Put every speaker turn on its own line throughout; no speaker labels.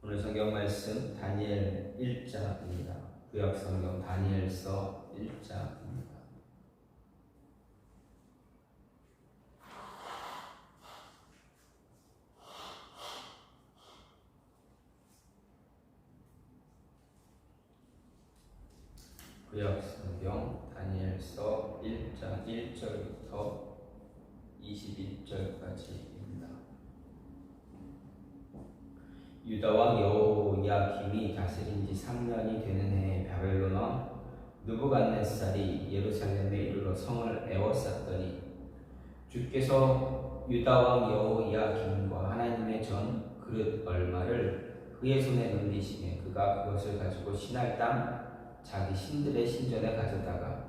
오늘 성경 말씀 다니엘 1장입니다. 구약 성경 다니엘서 1장입니다. 구약 성경 다니엘서 1장 1절부터 21절까지입니다. 유다 왕 여호야김이 다스린 지 3년이 되는 해에 바벨론 왕 느부갓네살이 예루살렘에 이르러 성을 에워쌌더니 주께서 유다 왕 여호야김과 하나님의 전 그릇 얼마를 그의 손에 넘기시매 그가 그것을 가지고 시날 땅 자기 신들의 신전에 가져다가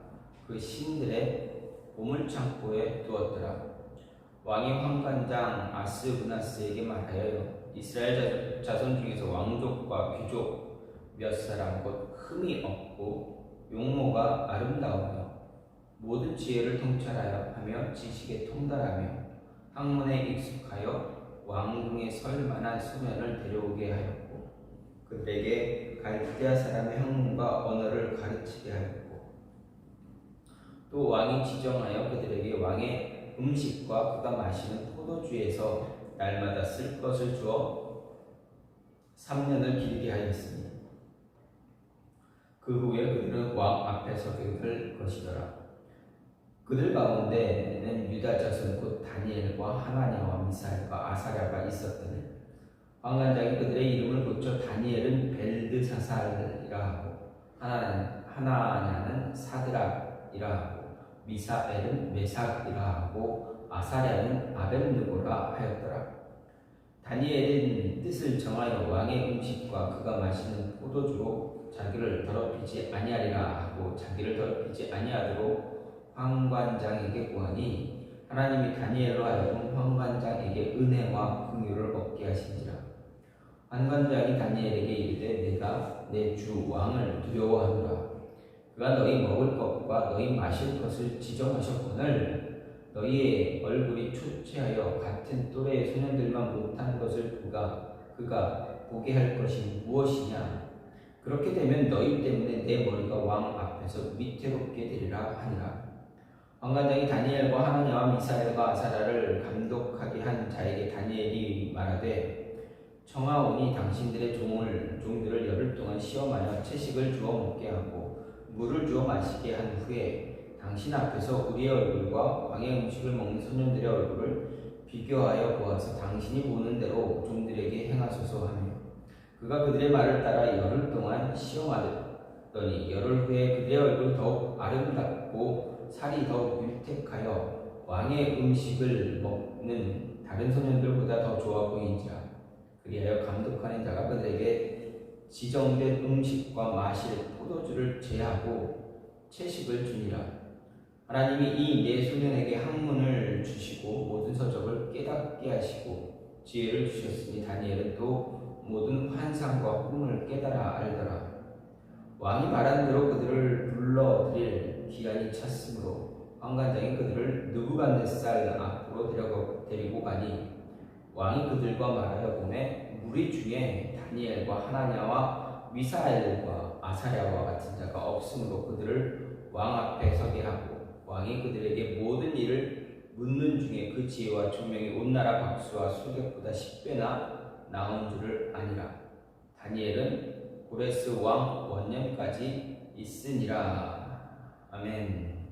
그 신들의 보물창고에 두었더라. 왕이 환관장 아스브나스에게 말하여 이스라엘 자손 중에서 왕족과 귀족 몇 사람 곧 흠이 없고 용모가 아름다우며 모든 지혜를 통찰하여 하며 지식에 통달하며 학문에 익숙하여 왕궁에 설 만한 소년을 데려오게 하였고 그들에게 갈대아 사람의 학문과 언어를 가르치게 하였고 또 왕이 지정하여 그들에게 왕의 음식과 그가 마시는 포도주에서 날마다 쓸 것을 주어 3년을 기르게 하였으니 그 후에 그들은 왕 앞에 서게 될 것이더라. 그들 가운데는 유다 자손 곧 다니엘과 하나냐와 미사엘과 아사랴가 있었더니 환관장이 그들의 이름을 고쳐 다니엘은 벨드사살이라 하고 하나냐는 사드락이라 하고 미사엘은 메삭이라 하고 아사랴는 아벳느고라 하였더라. 다니엘은 뜻을 정하여 왕의 음식과 그가 마시는 포도주로 자기를 더럽히지 아니하리라 하고 자기를 더럽히지 아니하도록 환관장에게 구하니 하나님이 다니엘로 하여금 환관장에게 은혜와 긍휼을 얻게 하시니라. 환관장이 다니엘에게 이르되 내가 내 주 왕을 두려워하노라. 그가 너희 먹을 것과 너희 마실 것을 지정하셨거늘 너희의 얼굴이 초췌하여 같은 또래의 소년들만 못한 것을 그가 보게 할 것이 무엇이냐. 그렇게 되면 너희 때문에 내 머리가 왕 앞에서 위태롭게 되리라 하니라. 환관장이 다니엘과 하나냐와 미사엘과 아사랴를 감독하게 한 자에게 다니엘이 말하되 청하오니 당신들의 종들을 열흘 동안 시험하여 채식을 주어 먹게 하고 물을 주어 마시게 한 후에 당신 앞에서 우리의 얼굴과 왕의 음식을 먹는 소년들의 얼굴을 비교하여 보아서 당신이 보는 대로 종들에게 행하소서 하며 그가 그들의 말을 따라 열흘 동안 시험하더니 열흘 후에 그들의 얼굴이 더욱 아름답고 살이 더욱 윤택하여 왕의 음식을 먹는 다른 소년들보다 더 좋아 보인지라. 그리하여 감독하는 자가 그들에게 지정된 음식과 마실 포도주를 제하고 채식을 주니라. 하나님이 이 네 소년에게 학문을 주시고 모든 서적을 깨닫게 하시고 지혜를 주셨으니 다니엘은 또 모든 환상과 꿈을 깨달아 알더라. 왕이 말한 대로 그들을 불러들일 기한이 찼으므로 환관장이 그들을 느부갓네살 앞으로 데리고 가니 왕이 그들과 말하여 보매 무리 중에 다니엘과 하나냐와 미사엘과 아사랴와 같은 자가 없으므로 그들을 왕 앞에 서게 하고 왕이 그들에게 모든 일을 묻는 중에 그 지혜와 총명이 온 나라 박수와 수객보다 10배나 나은 줄을 아니라. 다니엘은 고레스 왕 원년까지 있으니라. 아멘.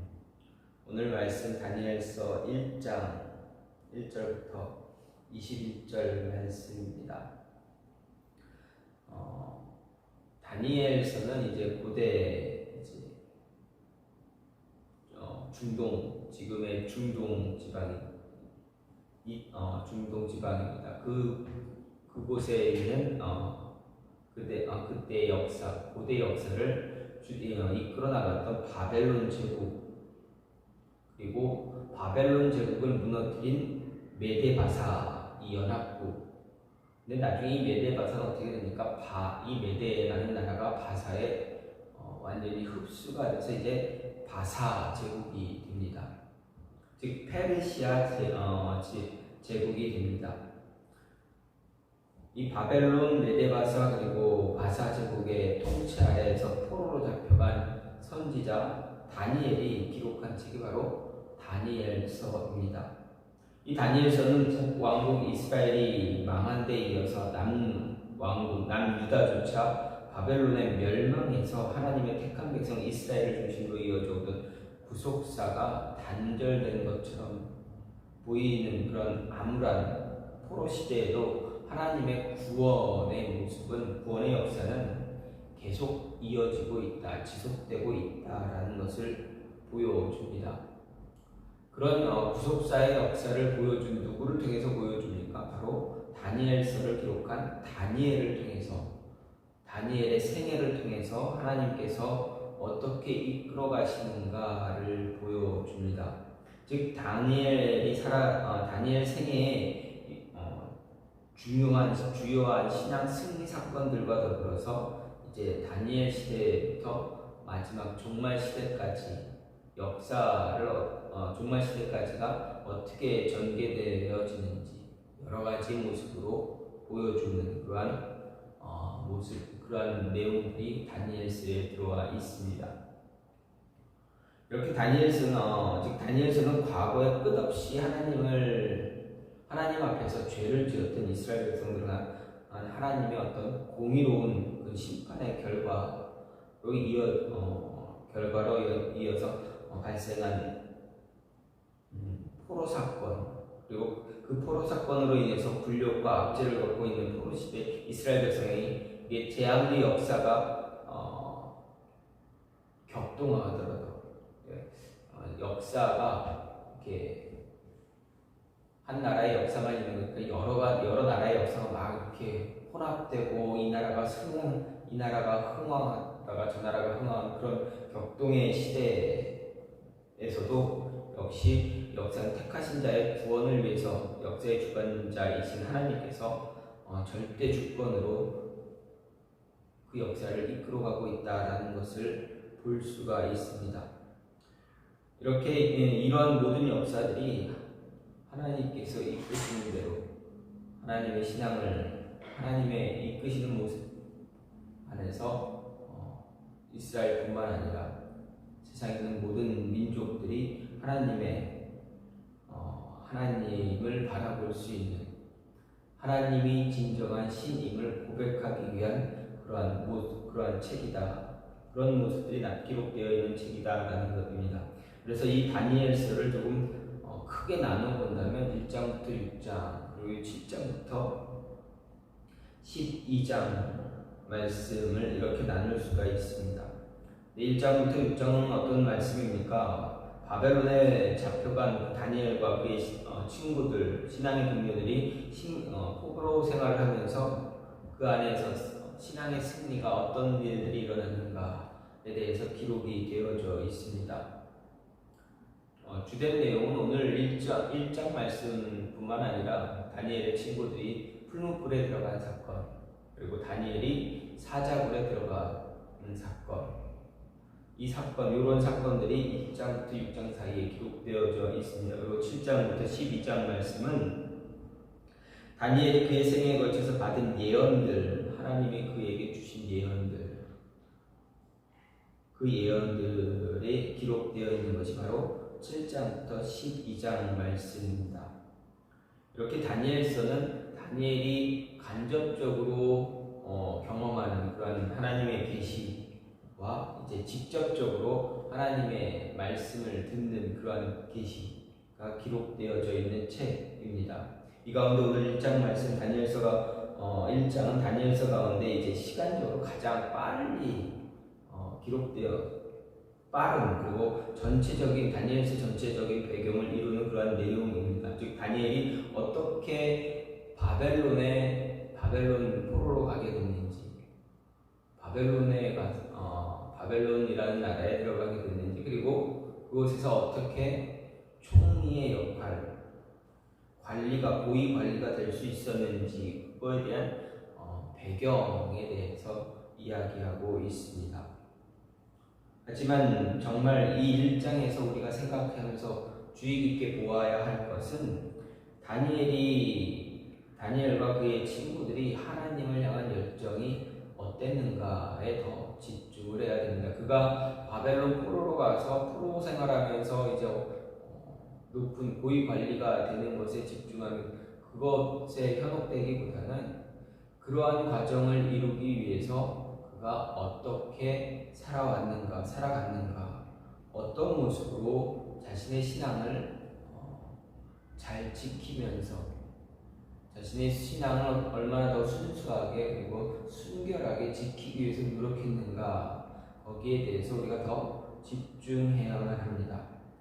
오늘 말씀 다니엘서 1장 1절부터 21절 말씀입니다. 다니엘서는 이제 고대 중동, 지금의 중동 지방이 중동 지방입니다. 그곳에 있는 그때 역사, 고대 역사를 이끌어 나갔던 바벨론 제국, 그리고 바벨론 제국을 무너뜨린 메데바사 이 연합국. 근데 나중에 이 메데바사가 어떻게 됩니까? 이 메데라는 나라가 바사에 완전히 흡수가 돼서 이제 바사 제국이 됩니다. 즉 페르시아 제국이 됩니다. 이 바벨론, 메데바사 그리고 바사 제국의 통치 아래에서 포로로 잡혀간 선지자 다니엘이 기록한 책이 바로 다니엘서입니다. 이 다니엘서는 왕국 이스라엘이 망한 데 이어서 남왕국 남유다조차 바벨론의 멸망에서 하나님의 택한 백성 이스라엘을 중심으로 이어져 오던 구속사가 단절된 것처럼 보이는 그런 암울한 포로 시대에도 하나님의 구원의 모습은, 구원의 역사는 계속 이어지고 있다, 지속되고 있다라는 것을 보여줍니다. 그런 구속사의 역사를 보여준 누구를 통해서 보여줍니까? 바로 다니엘서를 기록한 다니엘을 통해서, 다니엘의 생애를 통해서 하나님께서 어떻게 이끌어 가시는가를 보여줍니다. 즉 다니엘 생애에 주요한 신앙 승리 사건들과 더불어서 이제 다니엘 시대부터 마지막 종말 시대까지 역사를 종말 시대까지가 어떻게 전개되어지는지 여러 가지 모습으로 보여주는 그러한 내용들이 다니엘서에 들어와 있습니다. 이렇게 다니엘서는 과거에 끝없이 하나님 앞에서 죄를 지었던 이스라엘 백성들은 하나님의 어떤 공의로운 그 심판의 결과로 이어서 발생한 포로 사건, 그리고 그 포로 사건으로 인해서 굴욕과 압제를 겪고 있는 포로 시대 이스라엘 백성의 재앙의 역사가 격동하더라도 역사가 이렇게 한 나라의 역사만 있는 거니까 여러 나라의 역사가 막 이렇게 혼합되고 이 나라가 흥황하다가 저 나라가 흥황한 그런 격동의 시대에서도 역시 역사는 택하신 자의 구원을 위해서 역사의 주관자이신 하나님께서 절대 주권으로 그 역사를 이끌어가고 있다라는 것을 볼 수가 있습니다. 이렇게 이러한 모든 역사들이 하나님께서 이끄시는 대로 하나님의 신앙을 하나님의 이끄시는 모습 안에서 이스라엘뿐만 아니라 세상에 있는 모든 민족들이 하나님을 바라볼 수 있는, 하나님이 진정한 신임을 고백하기 위한 그러한 책이다. 그런 모습들이 기록되어 있는 책이다라는 것입니다. 그래서 이 다니엘서를 조금 크게 나눠 본다면 1장부터 6장 그리고 7장부터 12장 말씀을 이렇게 나눌 수가 있습니다. 1장부터 6장은 어떤 말씀입니까? 바벨론에 잡혀간 다니엘과 그의 친구들, 신앙의 동료들이 포로 생활을 하면서 그 안에서 신앙의 승리가 어떤 일들이 일어났는가에 대해서 기록이 되어져 있습니다. 주된 내용은 오늘 1장 말씀뿐만 아니라 다니엘의 친구들이 풀무불에 들어간 사건, 그리고 다니엘이 사자굴에 들어가는 사건, 이런 사건들이 1장부터 6장 사이에 기록되어져 있습니다. 그리고 7장부터 12장 말씀은 다니엘이 그의 생애에 걸쳐서 받은 예언들, 하나님이 그에게 주신 예언들, 그 예언들에 기록되어 있는 것이 바로 7장부터 12장 말씀입니다. 이렇게 다니엘서는 다니엘이 간접적으로 경험하는 그런 하나님의 계시와 이제 직접적으로 하나님의 말씀을 듣는 그러한 계시가 기록되어져 있는 책입니다. 이 가운데 오늘 1장 말씀 다니엘서가 1장은 다니엘서 가운데 이제 시간적으로 가장 빨리 기록되어 빠른, 그리고 다니엘서 전체적인 배경을 이루는 그러한 내용입니다. 즉 다니엘이 어떻게 바벨론 포로로 가게 됐는지, 바벨론이라는 나라에 들어가게 됐는지, 그리고 그곳에서 어떻게 총리의 역할, 고위 관리가 될 수 있었는지, 그거에 대한 배경에 대해서 이야기하고 있습니다. 하지만 정말 이 1장에서 우리가 생각하면서 주의 깊게 보아야 할 것은 다니엘이 다니엘과 그의 친구들이 하나님을 향한 열정이 어땠는가에 더 집중을 해야 됩니다. 그가 바벨론 포로로 가서 포로 생활하면서 이제 높은 고위 관리가 되는 것에 집중하면 그것에 현혹되기보다는 그러한 과정을 이루기 위해서 그가 어떻게 살아갔는가, 어떤 모습으로 자신의 신앙을 잘 지키면서 자신의 신앙을 얼마나 더 순수하게 그리고 순결하게 지키기 위해서 노력했는가, 거기에 대해서 우리가 더 집중해야만 합니다.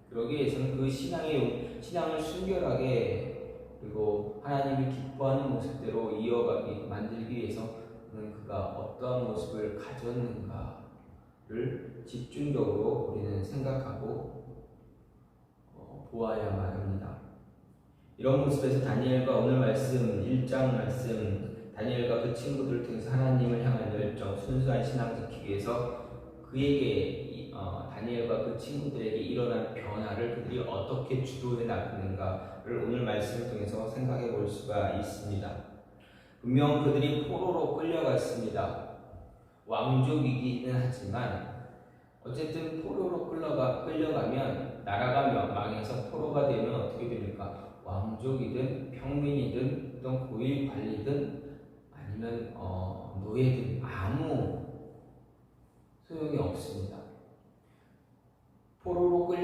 그러기 위해서는 그 신앙을 순결하게 그리고 하나님이 기뻐하는 모습대로 이어가게 만들기 위해서는 그가 어떠한 모습을 가졌는가를 집중적으로 우리는 생각하고 보아야만 합니다. 이런 모습에서 다니엘과 오늘 말씀 1장 말씀, 다니엘과 그 친구들을 통해서 하나님을 향한 열정, 순수한 신앙 지키기 위해서 그에게 다니엘과 그 친구들에게 일어난 변화를 그들이 어떻게 주도해 나가는가를 오늘 말씀을 통해서 생각해 볼 수가 있습니다. 분명 그들이 포로로 끌려갔습니다. 왕족이기는 하지만 어쨌든 포로로 끌려가면 나라가 망해서 포로가 되면 어떻게 됩니까? 왕족이든 평민이든 어떤 고위 관리든 아니면 노예든 아무 소용이 없습니다. 포로가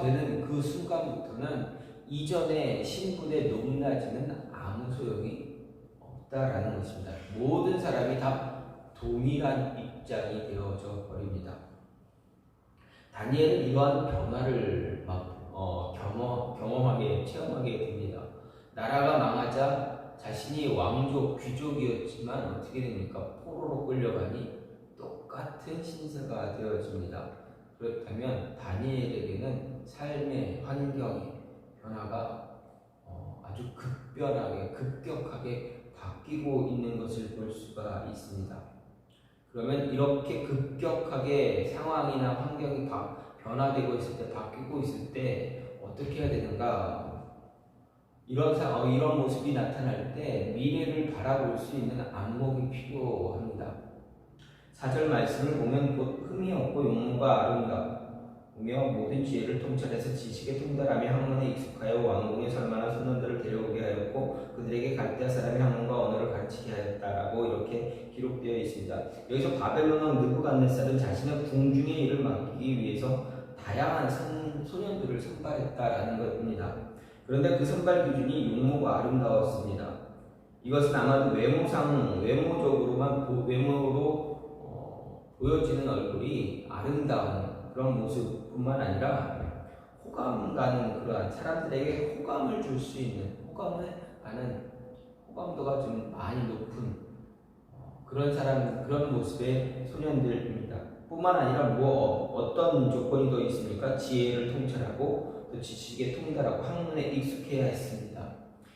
되는 그 순간부터는 이전의 신분의 높낮이는 아무 소용이 없다라는 것입니다. 모든 사람이 다 동일한 입장이 되어져 버립니다. 다니엘은 이러한 변화를 체험하게 됩니다. 나라가 망하자 자신이 왕족, 귀족이었지만 어떻게 됩니까? 포로로 끌려가니 똑같은 신세가 되어집니다. 그렇다면 다니엘에게는 삶의 환경의 변화가 아주 급격하게 바뀌고 있는 것을 볼 수가 있습니다. 그러면 이렇게 급격하게 상황이나 환경이 변화되고 있을 때, 바뀌고 있을 때 어떻게 해야 되는가? 이런 모습이 나타날 때 미래를 바라볼 수 있는 안목이 필요합니다. 4절 말씀을 보면 곧 흠이 없고 용모가 아름다우며 모든 지혜를 통찰해서 지식에 통달하며 학문에 익숙하여 왕궁에 설만한 소년들을 데려오게 하였고 그들에게 갈대아 사람의 학문과 언어를 가르치게 하였다라고 이렇게 기록되어 있습니다. 여기서 바벨론 왕 느부갓네살은 자신의 궁중의 일을 맡기기 위해서 다양한 소년들을 선발했다라는 것입니다. 그런데 그 선발 기준이 용모가 아름다웠습니다. 이것은 아마도 외모로 보여지는 얼굴이 아름다운 그런 모습뿐만 아니라 호감 가는 그러한 사람들에게 호감을 줄 수 있는 호감도가 좀 많이 높은 그런 모습의 소년들입니다. 뿐만 아니라 어떤 조건이 더 있습니까? 지혜를 통찰하고 또 지식에 통달하고 학문에 익숙해야 했습니다.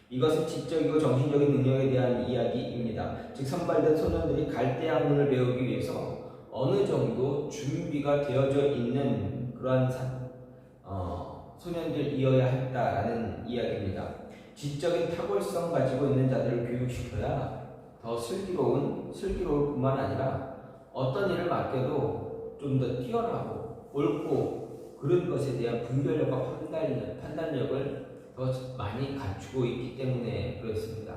이것은 지적이고 정신적인 능력에 대한 이야기입니다. 즉 선발된 소년들이 갈대아 학문을 배우기 위해서 어느 정도 준비가 되어져 있는 그러한 소년들이어야 했다라는 이야기입니다. 지적인 탁월성 가지고 있는 자들을 교육시켜야 더 슬기로울 뿐만 아니라 어떤 일을 맡겨도 좀 더 뛰어나고 옳고 그런 것에 대한 분별력과 판단력을 더 많이 갖추고 있기 때문에 그렇습니다.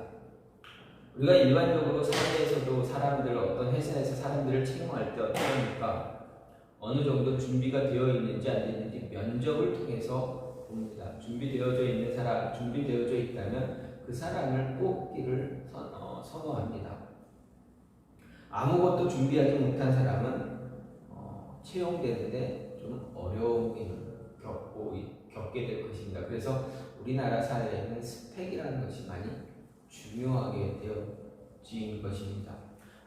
우리가 일반적으로 사회에서도 어떤 회사에서 사람들을 채용할 때 어떻습니까? 어느 정도 준비가 되어 있는지 안 되는지 면접을 통해서 봅니다. 준비되어져 있다면 그 사람을 뽑기를 선호합니다. 아무것도 준비하지 못한 사람은 채용되는데 좀 어려움을 겪게 될 것입니다. 그래서 우리나라 사회에는 스펙이라는 것이 많이 중요하게 되어진 것입니다.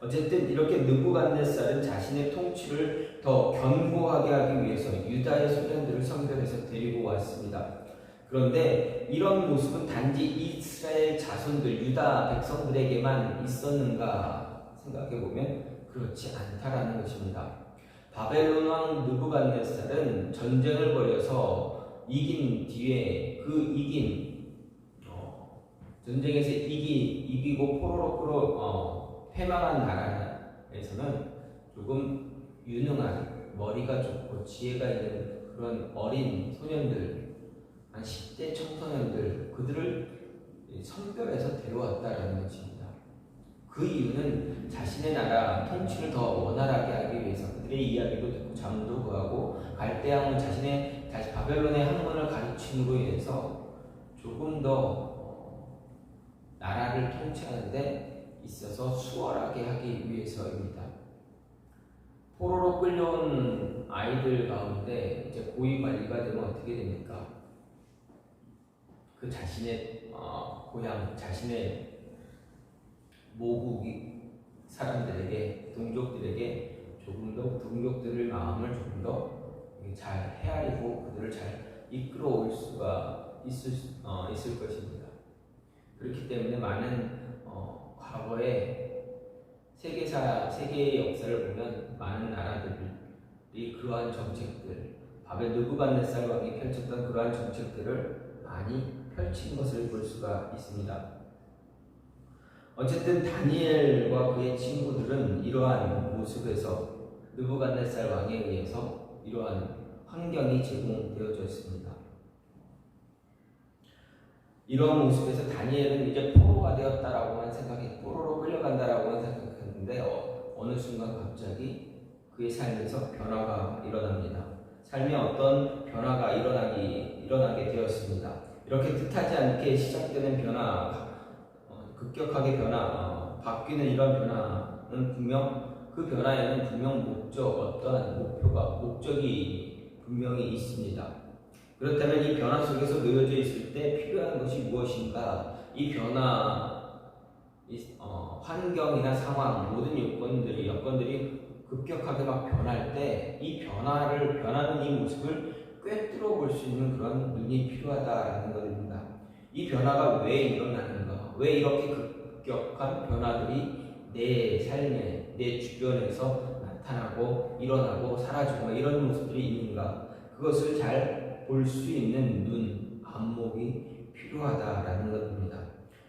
어쨌든 이렇게 느부갓네살은 자신의 통치를 더 견고하게 하기 위해서 유다의 소년들을 선별해서 데리고 왔습니다. 그런데 이런 모습은 단지 이스라엘 자손들, 유다 백성들에게만 있었는가 생각해보면 그렇지 않다라는 것입니다. 바벨론 왕 느부갓네살은 전쟁을 벌여서 이긴 뒤에 그 이긴 전쟁에서 이기고 포로로 패망한 나라에서는 조금 유능한 머리가 좋고 지혜가 있는 그런 어린 소년들, 한 10대 청소년들, 그들을 선별해서 데려왔다라는 것입니다. 그 이유는 자신의 나라 통치를 더 원활하게 하기 위해서 그들의 이야기도 듣고 잠도 구하고 갈대항문 자신의 바벨론의 학문을 가르침으로 인해서 조금 더 나라를 통치하는 데 있어서 수월하게 하기 위해서입니다. 포로로 끌려온 아이들 가운데 이제 고위 관리가 되면 어떻게 됩니까? 그 자신의 고향, 자신의 모국 사람들에게, 동족들에게 조금 더 동족들의 마음을 조금 더 잘 헤아리고 그들을 잘 이끌어올 수가 있을 것입니다. 그렇기 때문에 많은 과거의 세계의 역사를 보면 많은 나라들이 그러한 정책들, 느부갓네살 왕이 펼쳤던 그러한 정책들을 많이 펼친 것을 볼 수가 있습니다. 어쨌든 다니엘과 그의 친구들은 이러한 모습에서 느부갓네살 왕에 의해서 이러한 환경이 제공되어졌습니다. 이러한 모습에서 다니엘은 이제 포로가 되었다라고만 포로로 끌려간다라고만 생각했는데 어느 순간 갑자기 그의 삶에서 변화가 일어납니다. 삶에 어떤 변화가 일어나게 되었습니다. 이렇게 뜻하지 않게 시작되는 변화, 급격하게 바뀌는 이런 변화는 그 변화에는 분명 어떠한 목적이 분명히 있습니다. 그렇다면 이 변화 속에서 놓여져 있을 때 필요한 것이 무엇인가? 이 변화, 환경이나 상황, 모든 여건들이 급격하게 막 변할 때 이 변하는 이 모습을 꿰뚫어 볼 수 있는 그런 눈이 필요하다라는 것입니다. 이 변화가 왜 일어나는가? 왜 이렇게 급격한 변화들이 내 삶에, 내 주변에서 나타나고 일어나고 사라지고 이런 모습들이 있는가? 그것을 잘 볼 수 있는 눈, 안목이 필요하다라는 것입니다.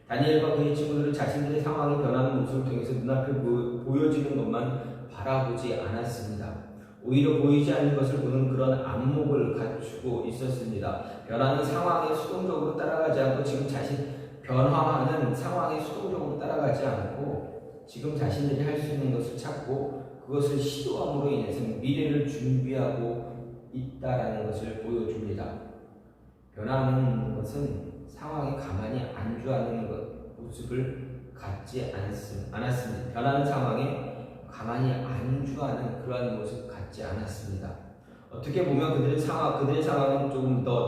다니엘과 그의 친구들은 자신들의 상황이 변하는 모습을 통해서 눈앞에 보여지는 것만 바라보지 않았습니다. 오히려 보이지 않는 것을 보는 그런 안목을 갖추고 있었습니다. 변하는 상황에 수동적으로 따라가지 않고 변화하는 상황에 수동적으로 따라가지 않고 지금 자신들이 할 수 있는 것을 찾고 그것을 시도함으로 인해서 미래를 준비하고 있다라는 것을 보여줍니다. 변하는 것은 상황에 가만히 안주하는 모습을 갖지 않았습니다. 변하는 상황에 가만히 안주하는 그러한 모습 갖지 않았습니다. 어떻게 보면 그들의 상황은 조금 더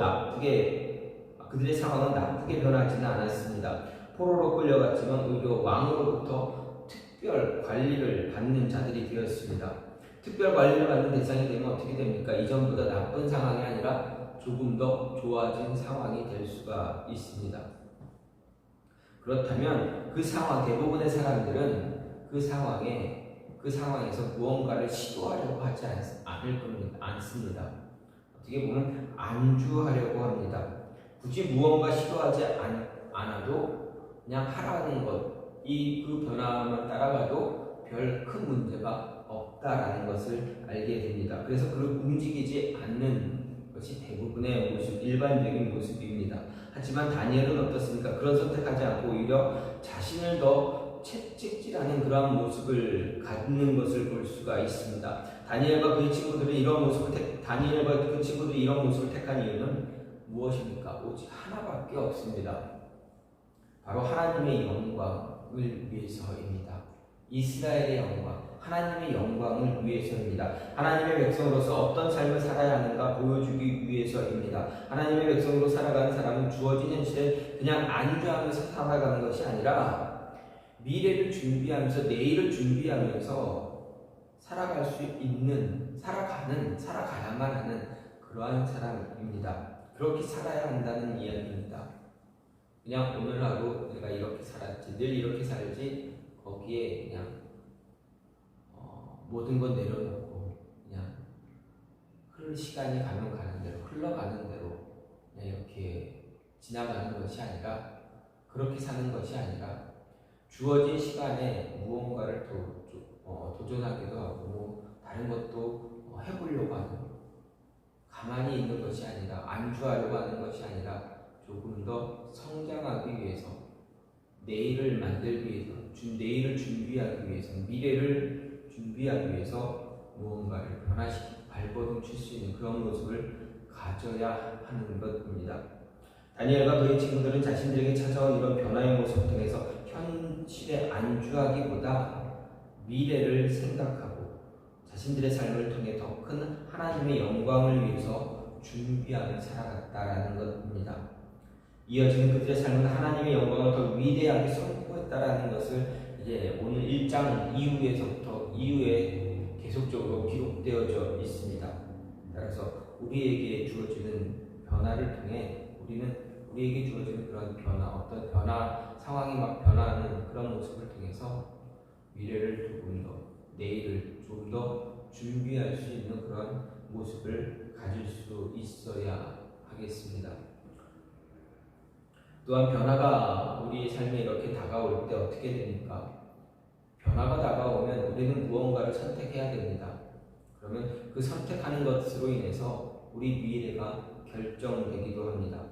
그들의 상황은 나쁘게 변하지는 않았습니다. 포로로 끌려갔지만 오히려 왕으로부터 특별 관리를 받는 자들이 되었습니다. 특별 관리를 받는 대상이 되면 어떻게 됩니까? 이전보다 나쁜 상황이 아니라 조금 더 좋아진 상황이 될 수가 있습니다. 그렇다면 대부분의 사람들은 그 상황에서 무언가를 시도하려고 하지 않습니다. 어떻게 보면 안주하려고 합니다. 굳이 무언가 시도하지 않아도 그냥 하라는 것, 그 변화만 따라가도 별 큰 문제가 없다라는 것을 알게 됩니다. 그래서 움직이지 않는 것이 대부분의 일반적인 모습입니다. 하지만 다니엘은 어떻습니까? 그런 선택하지 않고 오히려 자신을 더 채찍질하는 그러한 모습을 갖는 것을 볼 수가 있습니다. 다니엘과 그 친구들이 이런 모습을 택한 이유는 무엇입니까? 오직 하나밖에 없습니다. 바로 하나님의 영광을 위해서입니다. 이스라엘의 영광, 하나님의 영광을 위해서입니다. 하나님의 백성으로서 어떤 삶을 살아야 하는가 보여주기 위해서입니다. 하나님의 백성으로 살아가는 사람은 주어진 현실에 그냥 안주하면서 살아가는 것이 아니라 미래를 준비하면서 내일을 준비하면서 살아가야만 하는 그러한 사람입니다. 그렇게 살아야 한다는 이야기입니다. 그냥 오늘 하루 내가 이렇게 살았지, 늘 이렇게 살지, 거기에 그냥 모든 것 내려놓고 그냥 시간이 흘러가는 대로 그냥 이렇게 지나가는 것이 아니라 그렇게 사는 것이 아니라 주어진 시간에 무언가를 도전하기도 하고 다른 것도 해보려고 하는, 가만히 있는 것이 아니라 안주하려고 하는 것이 아니라 조금 더 성장하기 위해서, 내일을 만들기 위해서, 내일을 준비하기 위해서, 미래를 준비하기 위해서 무언가를 변화시키고 발버둥 칠 수 있는 그런 모습을 가져야 하는 것입니다. 다니엘과 그의 친구들은 자신들에게 찾아온 이런 변화의 모습 등에서 현실에 안주하기보다 미래를 생각하고 자신들의 삶을 통해 더 큰 하나님의 영광을 위해서 준비하며 살아갔다라는 것입니다. 이어지는 그들의 삶은 하나님의 영광을 더 위대하게 선포했다라는 것을 이제 오늘 1장 이후에 계속적으로 기록되어져 있습니다. 따라서 우리에게 주어지는 변화를 통해 우리에게 주어지는 그런 어떤 상황이 막 변화하는 그런 모습을 통해서 미래를 조금 더, 내일을 조금 더 준비할 수 있는 그런 모습을 가질 수 있어야 하겠습니다. 또한 변화가 우리의 삶에 이렇게 다가올 때 어떻게 됩니까? 변화가 다가오면 우리는 무언가를 선택해야 됩니다. 그러면 그 선택하는 것으로 인해서 우리 미래가 결정되기도 합니다.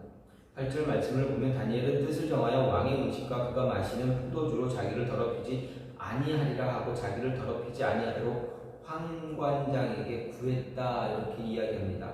8절 말씀을 보면 다니엘은 뜻을 정하여 왕의 음식과 그가 마시는 포도주로 자기를 더럽히지 아니하리라 하고 자기를 더럽히지 아니하도록 황관장에게 구했다, 이렇게 이야기합니다.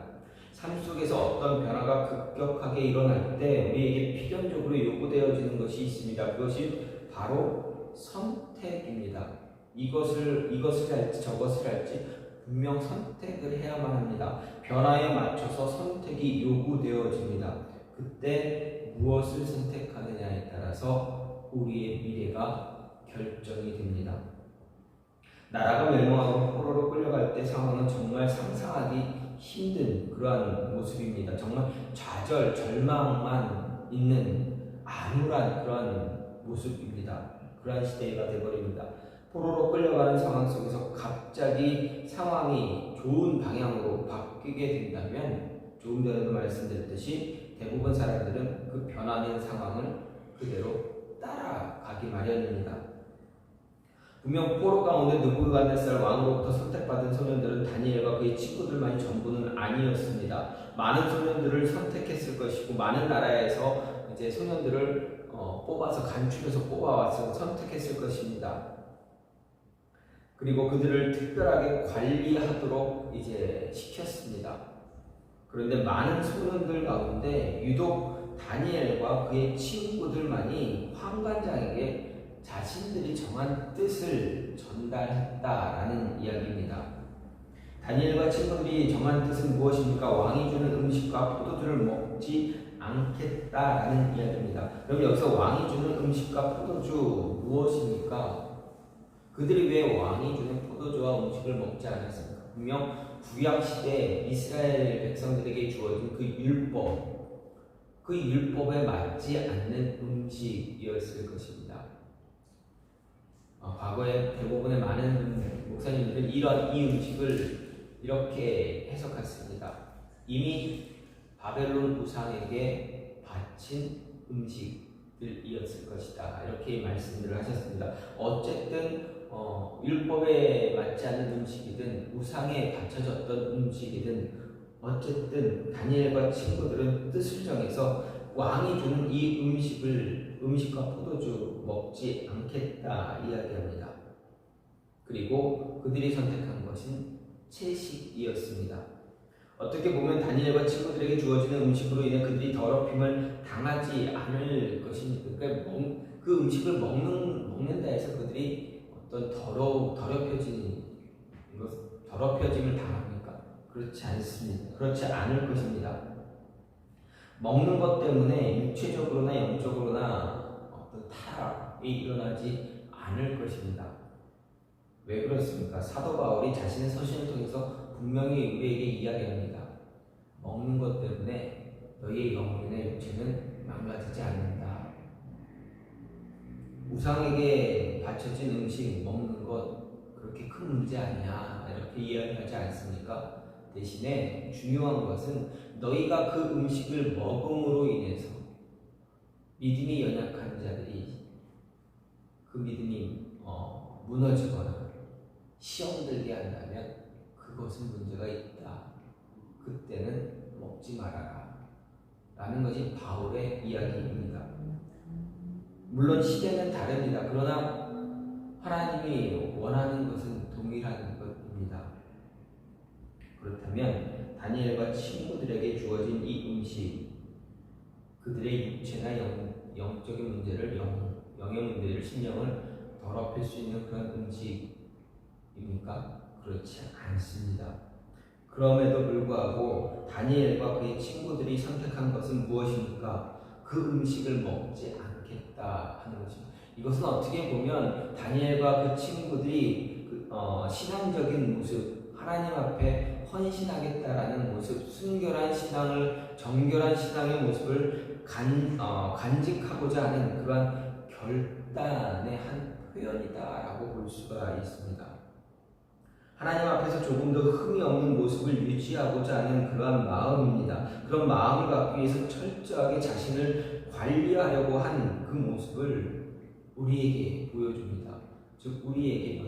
삶 속에서 어떤 변화가 급격하게 일어날 때 우리에게 필연적으로 요구되어지는 것이 있습니다. 그것이 바로 선택입니다. 이것을 할지 저것을 할지 분명 선택을 해야만 합니다. 변화에 맞춰서 선택이 요구되어집니다. 그때 무엇을 선택하느냐에 따라서 우리의 미래가 결정이 됩니다. 나라가 멸망하고 포로로 끌려갈 때 상황은 정말 상상하기 힘든 그러한 모습입니다. 정말 좌절, 절망만 있는 암울한 그러한 모습입니다. 그러한 시대가 되어버립니다. 포로로 끌려가는 상황 속에서 갑자기 상황이 좋은 방향으로 바뀌게 된다면 조금 전에도 말씀드렸듯이 대부분 사람들은 그 변화된 상황을 그대로 따라가기 마련입니다. 분명 포로 가운데 느부갓네살 왕으로부터 선택받은 소년들은 다니엘과 그의 친구들만이 전부는 아니었습니다. 많은 소년들을 선택했을 것이고 많은 나라에서 이제 소년들을 뽑아서 간추려서 뽑아와서 선택했을 것입니다. 그리고 그들을 특별하게 관리하도록 이제 시켰습니다. 그런데 많은 소년들 가운데 유독 다니엘과 그의 친구들만이 황관장에게 자신들이 정한 뜻을 전달했다라는 이야기입니다. 다니엘과 친구들이 정한 뜻은 무엇입니까? 왕이 주는 음식과 포도주를 먹지 않겠다라는 이야기입니다. 그럼 여기서 왕이 주는 음식과 포도주 무엇입니까? 그들이 왜 왕이 주는 포도주와 음식을 먹지 않았습니까? 분명 구약시대 이스라엘 백성들에게 주어진 그 율법에 맞지 않는 음식이었을 것입니다. 과거에 대부분의 많은 목사님들은 이 음식을 이렇게 해석했습니다. 이미 바벨론 우상에게 바친 음식들이었을 것이다, 이렇게 말씀들을 하셨습니다. 어쨌든 율법에 맞지 않는 음식이든 우상에 바쳐졌던 음식이든 어쨌든 다니엘과 친구들은 뜻을 정해서 왕이 주는 이 음식과 포도주 먹지 않겠다 이야기합니다. 그리고 그들이 선택한 것은 채식이었습니다. 어떻게 보면 다니엘과 친구들에게 주어지는 음식으로 인해 그들이 더럽힘을 당하지 않을 것입니다. 그러니까 그 음식을 먹는다 해서 그들이 어떤 더럽혀짐을 당합니까? 그렇지 않습니다. 그렇지 않을 것입니다. 먹는 것 때문에 육체적으로나 영적으로나 어떤 타락이 일어나지 않을 것입니다. 왜 그렇습니까? 사도 바울이 자신의 서신을 통해서 분명히 우리에게 이야기합니다. 먹는 것 때문에 너희의 영혼이나 육체는 망가지지 않는다. 우상에게 바쳐진 음식 먹는 것 그렇게 큰 문제 아니야, 이렇게 이야기하지 않습니까? 대신에 중요한 것은 너희가 그 음식을 먹음으로 인해서 믿음이 연약한 자들이 그 믿음이 무너지거나 시험 들게 한다면 그것은 문제가 있다. 그때는 먹지 말아라. 라는 것이 바울의 이야기입니다. 물론 시대는 다릅니다. 그러나 하나님이 원하는 것은 동일한 것입니다. 그렇다면 다니엘과 친구들에게 주어진 이 음식, 그들의 육체나 영적인 문제를 영의 문제를 신령을 더럽힐 수 있는 그런 음식입니까? 그렇지 않습니다. 그럼에도 불구하고 다니엘과 그의 친구들이 선택한 것은 무엇입니까? 그 음식을 먹지 않겠다 하는 것입니다. 이것은 어떻게 보면 다니엘과 그 친구들이 신앙적인 모습, 하나님 앞에 헌신하겠다라는 모습, 순결한 신앙을, 정결한 신앙의 모습을 간직하고자 하는 그러한 결단의 한 표현이다라고 볼 수가 있습니다. 하나님 앞에서 조금 더 흠이 없는 모습을 유지하고자 하는 그러한 마음입니다. 그런 마음을 갖기 위해서 철저하게 자신을 관리하려고 하는 그 모습을 우리에게 보여줍니다. 즉 우리에게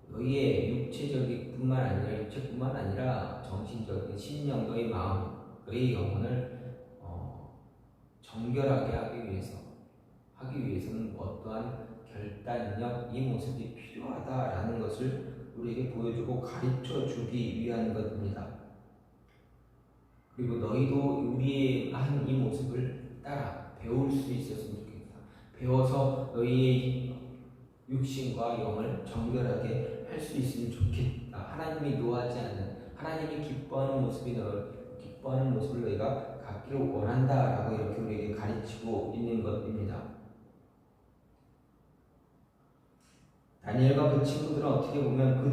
너희의 육체뿐만 아니라 정신적인 심령, 너희 마음, 너희 영혼을 정결하게 하기 위해서는 어떠한 결단력, 이 모습이 필요하다라는 것을 우리에게 보여주고 가르쳐 주기 위한 것입니다. 그리고 너희도 우리의 한 이 모습을 따라 배울 수 있었으면 좋겠다. 배워서 너희의 육신과 영을 정결하게 할 수 있으면 좋겠다. 하나님이 노하지 않는, 하나님이 기뻐하는 모습을 너희가 갖기를 원한다라고 이렇게 우리에게 가르치고 있는 것입니다. 다니엘과 그 친구들은 어떻게 보면 그들이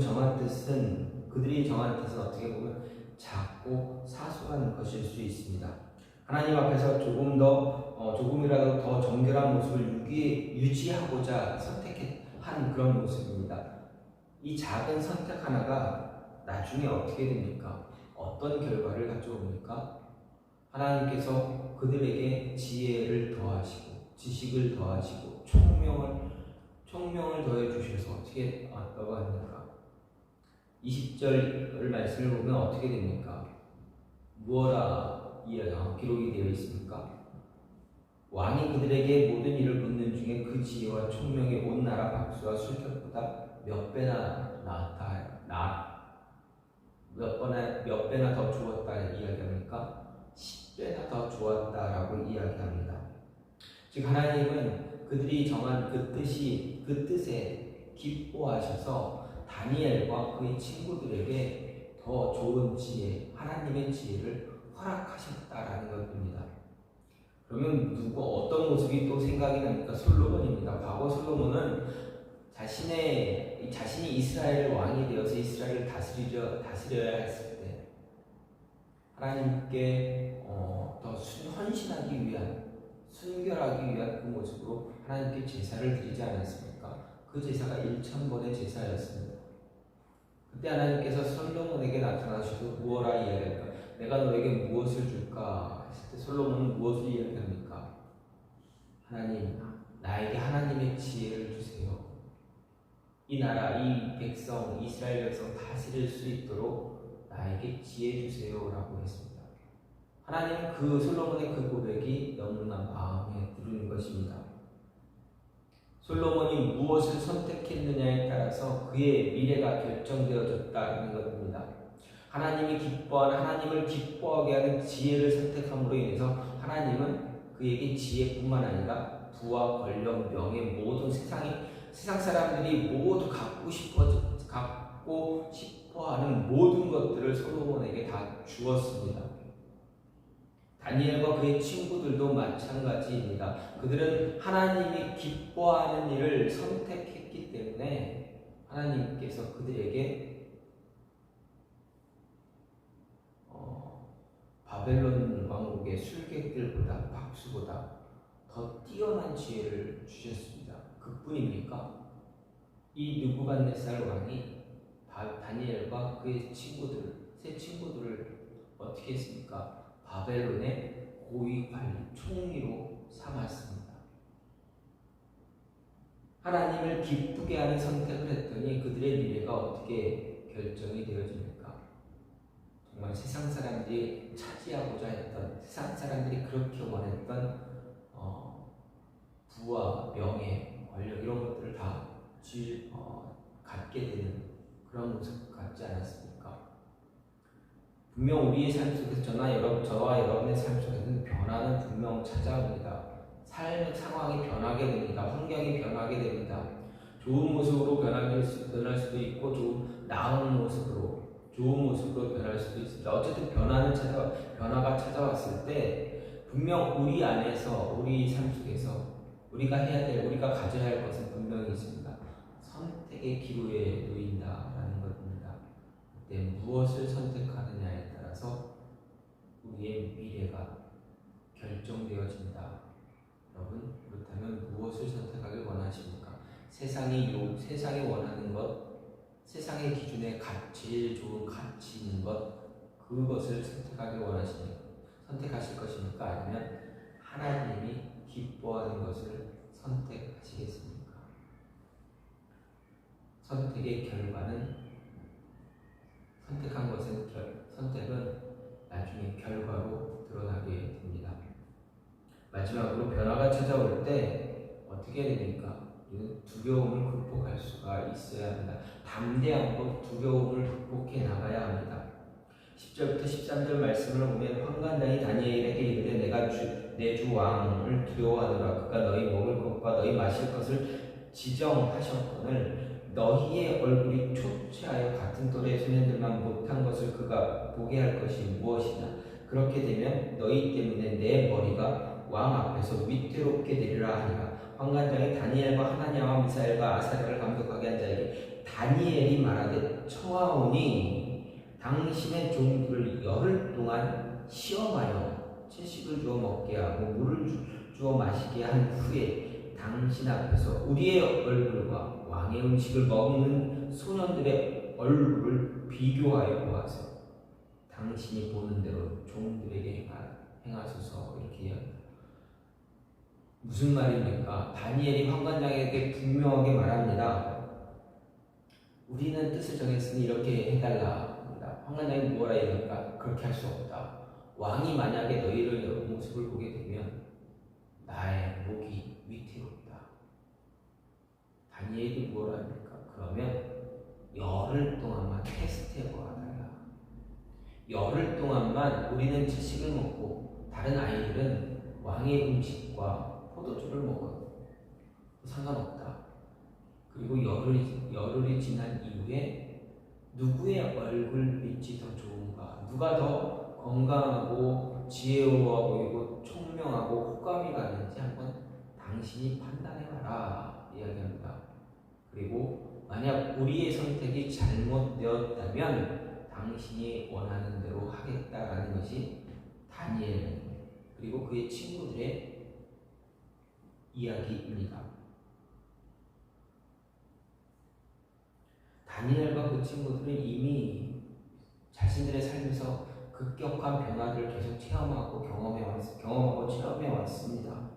정한 뜻은 어떻게 보면 작고 사소한 것일 수 있습니다. 하나님 앞에서 조금이라도 더 정결한 모습을 유지하고자 선택한 그런 모습입니다. 이 작은 선택 하나가 나중에 어떻게 됩니까? 어떤 결과를 가져옵니까? 하나님께서 그들에게 지혜를 더하시고 지식을 더하시고 총명을 더해 주셔서 어떻게 왔다고 합니까? 20절 말씀을 보면 어떻게 됩니까? 무엇라 기록이 되어 있습니까? 왕이 그들에게 모든 일을 묻는 중에 그 지혜와 총명이 온 나라 박수와 술격보다 몇 배나 몇 배나 더 좋았다 이야기합니까? 10배나 더 좋았다라고 이야기합니다. 즉 하나님은 그들이 정한 그 뜻에 기뻐하셔서 다니엘과 그의 친구들에게 더 좋은 지혜, 하나님의 지혜를 허락하셨다라는 것입니다. 그러면 어떤 모습이 또 생각이 납니까? 솔로몬입니다. 과거 솔로몬은 자신이 이스라엘 왕이 되어서 이스라엘을 다스려야 했을 때 하나님께 더 헌신하기 위한, 순결하기 위한 그 모습으로 하나님께 제사를 드리지 않았습니까? 그 제사가 1000번의 제사였습니다. 그때 하나님께서 솔로몬에게 나타나셔서 무엇라 이야기할까? 내가 너에게 무엇을 줄까? 했을 때 솔로몬은 무엇을 이야기합니까? 하나님, 나에게 하나님의 지혜를 주세요. 이 나라, 이 백성, 이스라엘 백성 다스릴 수 있도록 나에게 지혜 주세요라고 했습니다. 하나님은 그 솔로몬의 그 고백이 너무나 마음에 드는 것입니다. 솔로몬이 무엇을 선택했느냐에 따라서 그의 미래가 결정되어졌다는 것입니다. 하나님을 기뻐하게 하는 지혜를 선택함으로 인해서 하나님은 그에게 지혜뿐만 아니라 부와 권력, 명예, 모든 세상 사람들이 모두 갖고 싶어하는 모든 것들을 솔로몬에게 다 주었습니다. 다니엘과 그의 친구들도 마찬가지입니다. 그들은 하나님이 기뻐하는 일을 선택했기 때문에 하나님께서 그들에게 바벨론 왕국의 술객들보다 박수보다 더 뛰어난 지혜를 주셨습니다. 그뿐입니까? 이 느부갓네살 왕이 다니엘과 그의 세 친구들을 어떻게 했습니까? 바벨론의 고위 관리 총리로 삼았습니다. 하나님을 기쁘게 하는 선택을 했더니 그들의 미래가 어떻게 결정이 되어집니까? 정말 세상 사람들이 차지하고자 했던, 세상 사람들이 그렇게 원했던 부와 명예, 권력 이런 것들을 다 갖게 되는 그런 모습 같지 않았습니까? 분명 우리의 삶 속에서 저와 여러분의 삶 속에서는 변화는 분명 찾아옵니다. 삶의 상황이 변하게 됩니다. 환경이 변하게 됩니다. 좋은 모습으로 변할 수도 있고 좀 나은 모습으로, 좋은 모습으로 변할 수도 있습니다. 어쨌든 변화가 찾아왔을 때 분명 우리 안에서, 우리 삶 속에서 우리가 가져야 할 것은 분명히 있습니다. 선택의 기로에 놓인다라는 것입니다. 그때 무엇을 선택하느냐에 따라서 우리의 미래가 결정되어진다. 여러분, 그렇다면 무엇을 선택하길 원하십니까? 세상이 원하는 것, 세상의 기준에 제일 좋은 가치 있는 것, 그것을 선택하실 것입니까? 아니면 하나님이 기뻐하는 것을 선택하시겠습니까? 선택의 결과는, 선택은 나중에 결과로 드러나게 됩니다. 마지막으로 변화가 찾아올 때 어떻게 됩니까? 우리는 두려움을 극복할 수가 있어야 합니다. 담대함으로 두려움을 극복해 나가야 합니다. 10절부터 13절 말씀을 보면 환관장이 다니엘에게 이르되 내가 내 주 왕을 두려워하노라. 그가 너희 먹을 것과 너희 마실 것을 지정하셨거늘 너희의 얼굴이 초췌하여 같은 또래 소년들만 못한 것을 그가 보게 할 것이 무엇이냐. 그렇게 되면 너희 때문에 내 머리가 왕 앞에서 위태롭게 되리라 하니라. 환관장이 다니엘과 하나냐와 미사엘과 아사랴를 감독하게 한 자에게 다니엘이 말하되 청하오니 당신의 종들을 열흘 동안 시험하여 채식을 주어 먹게 하고 물을 주어 마시게 한 후에 당신 앞에서 우리의 얼굴과 왕의 음식을 먹는 소년들의 얼굴을 비교하여 보아서 당신이 보는 대로 종들에게 행하소서. 이렇게 이야기합니다. 무슨 말입니까? 다니엘이 환관장에게 분명하게 말합니다. 우리는 뜻을 정했으니 이렇게 해달라. 환관장이 뭐라 이러니까 그렇게 할 수 없다. 왕이 만약에 너희를 모습을 보게 되면 나의 목이 위태롭다. 다니엘이 뭐라 합니까? 그러면 열흘 동안만 테스트해 보아달라. 열흘 동안만 우리는 채식을 먹고 다른 아이들은 왕의 음식과 포도주를 먹어도 상관없다. 그리고 열흘이 지난 이후에 누구의 얼굴빛이 더 좋은가, 누가 더 건강하고 지혜로워 보이고 총명하고 호감이 가는지 한번 당신이 판단해봐라 이야기합니다. 그리고 만약 우리의 선택이 잘못되었다면 당신이 원하는 대로 하겠다라는 것이 다니엘 그리고 그의 친구들의 이야기입니다. 다니엘과 그 친구들은 이미 자신들의 삶에서 급격한 변화를 계속 경험하고 체험해 왔습니다.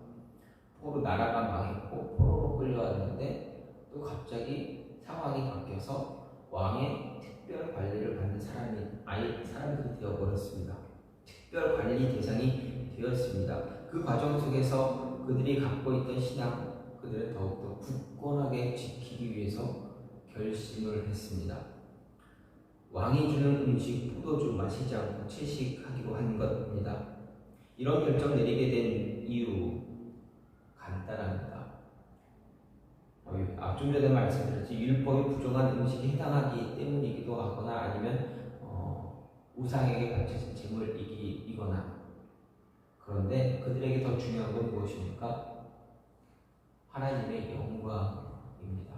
나라가 망했고 포로로 끌려왔는데 또 갑자기 상황이 바뀌어서 왕의 특별 관리를 받는 사람들이 되어버렸습니다. 특별 관리 대상이 되었습니다. 그 과정 속에서 그들이 갖고 있던 신앙, 그들은 더욱더 굳건하게 지키기 위해서 결심을 했습니다. 왕이 주는 음식, 포도주 마시지 않고 채식하기로 한 것입니다. 이런 결정 내리게 된 이유 간단합니다. 좀 전에 말씀드렸지 율법이 부정한 음식에 해당하기 때문이기도 하거나 아니면 우상에게 바쳐진 제물이거나. 그런데 그들에게 더 중요한 건 무엇입니까? 하나님의 영광입니다.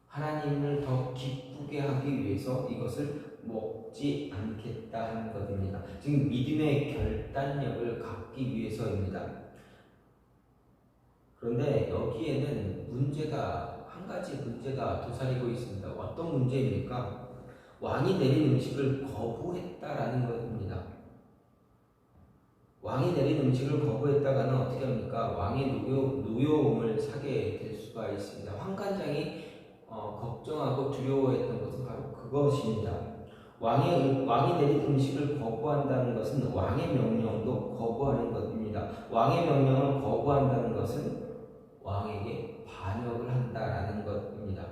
하나님을 더 기쁘게 하기 위해서 이것을 먹지 않겠다 하는 것입니다. 지금 믿음의 결단력을 갖기 위해서입니다. 그런데 여기에는 한 가지 문제가 도사리고 있습니다. 어떤 문제입니까? 왕이 내린 음식을 거부했다라는 것입니다. 왕이 내린 음식을 거부했다가는 어떻게 합니까? 왕의 노여움을 사게 될 수가 있습니다. 환관장이 걱정하고 두려워했던 것은 바로 그것입니다. 왕이 내린 음식을 거부한다는 것은 왕의 명령도 거부하는 것입니다. 왕의 명령을 거부한다는 것은 왕에게 반역을 한다라는 것입니다.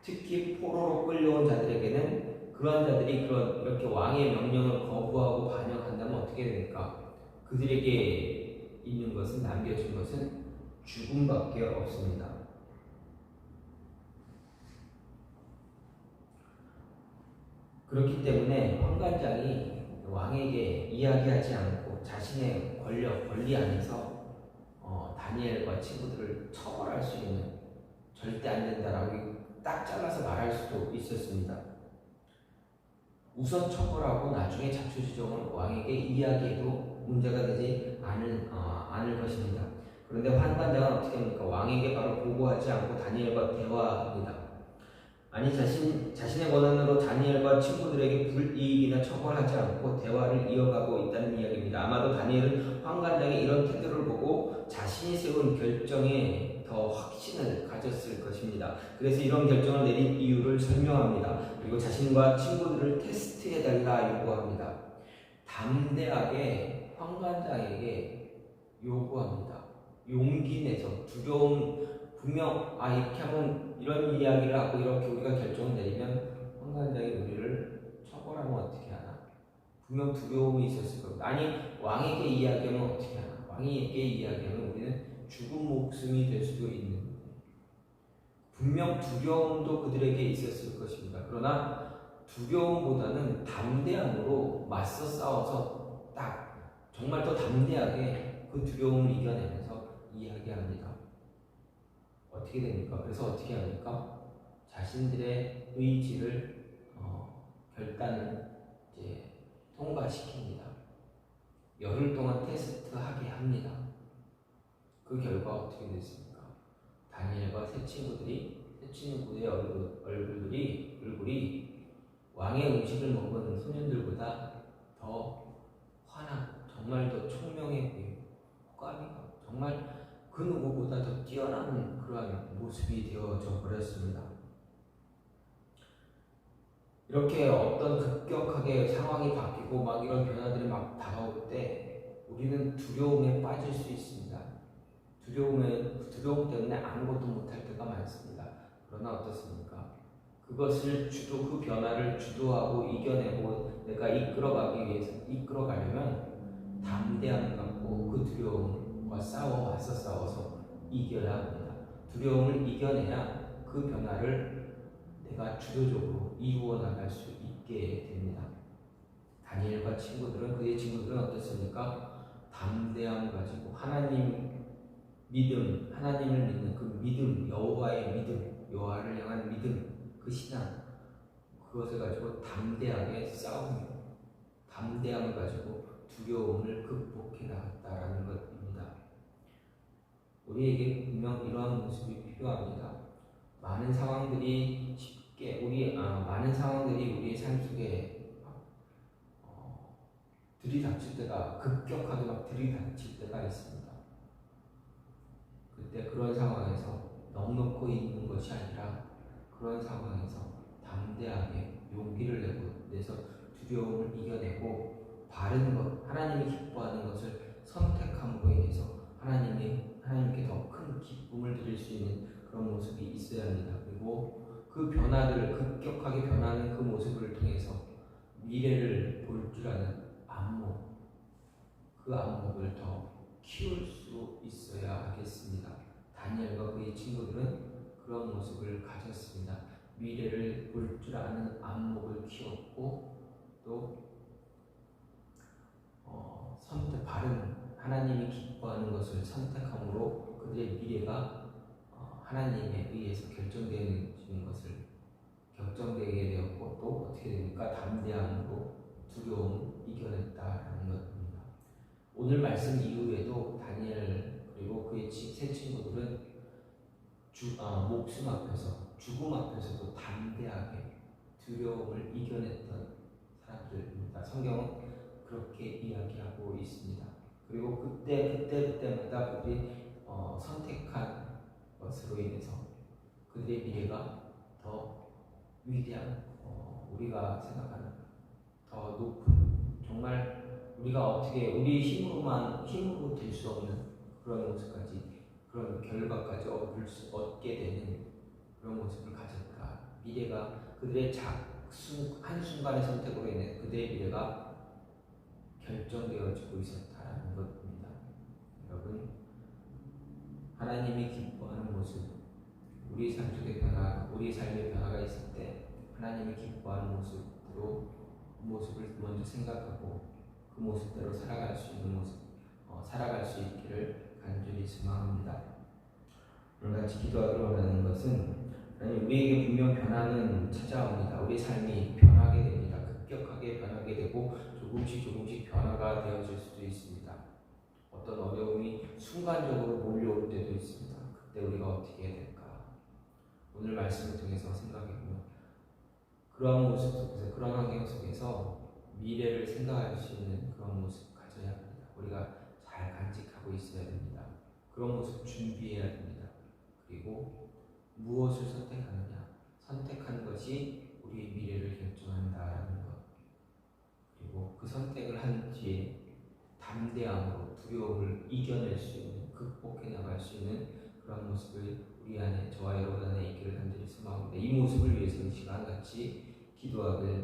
특히 포로로 끌려온 자들에게는 그러한 자들이 이렇게 왕의 명령을 거부하고 반역한다면 어떻게 됩니까? 그들에게 있는 것은, 남겨진 것은 죽음밖에 없습니다. 그렇기 때문에 환관장이 왕에게 이야기하지 않고 자신의 권리 안에서 다니엘과 친구들을 처벌할 수 있는, 절대 안 된다라고 딱 잘라서 말할 수도 있었습니다. 우선 처벌하고 나중에 자초지종을 왕에게 이야기해도 문제가 되지 않을 것입니다. 그런데 환관장은 어떻게 합니까? 왕에게 바로 보고하지 않고 다니엘과 대화합니다. 아니 자신의 권한으로 다니엘과 친구들에게 불이익이나 처벌하지 않고 대화를 이어가고 있다는 이야기입니다. 아마도 다니엘은 환관장의 이런 태도를 보고 자신이 세운 결정에 더 확신을 가졌을 것입니다. 그래서 이런 결정을 내린 이유를 설명합니다. 그리고 자신과 친구들을 테스트해달라 요구합니다. 담대하게 환관장에게 요구합니다. 용기 내서, 분명 이렇게 하면, 이런 이야기를 하고 이렇게 우리가 결정을 내리면 환관장이 우리를 처벌하면 어떻게 하나? 분명 두려움이 있었을 겁니다. 아니, 왕에게 이야기하면 어떻게 하나? 왕에게 이야기하면 우리는 죽은 목숨이 될 수도 있는, 분명 두려움도 그들에게 있었을 것입니다. 그러나 두려움보다는 담대함으로 맞서 싸워서 정말 더 담대하게 그 두려움을 이겨내면서 이야기합니다. 어떻게 됩니까? 그래서 어떻게 합니까? 자신들의 의지를 결단을 통과시킵니다. 열흘 동안 테스트하게 합니다. 그 결과 어떻게 됐습니까? 다니엘과 세 친구의 얼굴이 왕의 음식을 먹은 소년들보다 더 환하고 정말 더 총명해 보이고 호감이 가고 정말 그 누구보다 더 뛰어난 그러한 모습이 되어져 버렸습니다. 이렇게 어떤 급격하게 상황이 바뀌고 이런 변화들이 다가올 때 우리는 두려움에 빠질 수 있습니다. 두려움 때문에 아무것도 못할 때가 많습니다. 그러나 어떻습니까? 그 변화를 주도하고 이겨내고 내가 이끌어가려면 담대함을 갖고 그 두려움과 맞서 싸워서 이겨야 합니다. 두려움을 이겨내야 그 변화를 내가 주도적으로 이루어 나갈 수 있게 됩니다. 다니엘과 그의 친구들은 어떻습니까? 담대함을 가지고 하나님을 믿는 그 믿음, 여호와의 믿음, 여호와를 향한 믿음, 그 신앙, 그것을 가지고 담대하게 싸우며 담대함을 가지고 두려움을 극복해 나갔다라는 것입니다. 우리에게 분명 이러한 모습이 필요합니다. 많은 상황들이 우리의 삶 속에 들이닥칠 때가, 급격하게 들이닥칠 때가 있습니다. 그때 그런 상황에서 넉넉히 있는 것이 아니라 그런 상황에서 담대하게 용기를 내서 두려움을 이겨내고 바른 것, 하나님이 기뻐하는 것을 선택함으로 인해서 하나님께 더 큰 기쁨을 드릴 수 있는 그런 모습이 있어야 합니다. 그리고 그 급격하게 변하는 그 모습을 통해서 미래를 볼 줄 아는 안목, 그 안목을 더 키울 수 있어야 하겠습니다. 다니엘과 그의 친구들은 그런 모습을 가졌습니다. 미래를 볼 줄 아는 안목을 키웠고 또 바른 하나님이 기뻐하는 것을 선택함으로 그들의 미래가 하나님에 의해서 결정되게 되었고 또 어떻게 됩니까? 담대함으로 두려움을 이겨냈다라는 것입니다. 오늘 말씀 이후에도 다니엘 그리고 그의 세 친구들은 목숨 앞에서, 죽음 앞에서도 담대하게 두려움을 이겨냈던 사람들입니다. 성경은 그렇게 이야기하고 있습니다. 그리고 그때마다 그들이 선택한 것으로 인해서 그들의 미래가 더 위대한, 우리가 생각하는 더 높은, 정말 우리가 어떻게 우리 힘으로 될 수 없는 그런 모습까지, 그런 결과까지 얻게 되는 그런 모습을 가졌다. 미래가 그들의 한순간의 선택으로 인해 그들의 미래가 결정되어지고 있었다는 것입니다. 여러분, 하나님이 기뻐하는 모습, 우리 삶 속에 우리 삶의 변화가 있을 때 하나님이 기뻐하는 모습으로 그 모습을 먼저 생각하고 그 모습대로 살아갈 수 있기를 간절히 소망합니다. 오늘 같이 기도하기를 원하는 것은, 하나님, 우리에게 분명 변화는 찾아옵니다. 우리 삶이 변하게 됩니다. 급격하게 변하게 되고 조금씩 변화가 되어질 수도 있습니다. 어떤 어려움이 순간적으로 몰려올 때도 있습니다. 그때 우리가 어떻게 해야 될까? 오늘 말씀을 통해서 생각해보면 그러한 모습 속에서, 그런 환경 속에서 미래를 생각할 수 있는 그런 모습 가져야 합니다. 우리가 잘 간직하고 있어야 됩니다. 그런 모습 준비해야 됩니다. 그리고 무엇을 선택하느냐, 선택한 것이 우리의 미래를 결정한다라는 것. 그리고 그 선택을 한 뒤에 담대함으로 두려움을 이겨낼 수 있는, 극복해 나갈 수 있는 그런 모습을 우리 안에, 저와 여러분 안에 있기를 간절히 소망합니다. 이 모습을 위해서 이 시간 같이 기도하길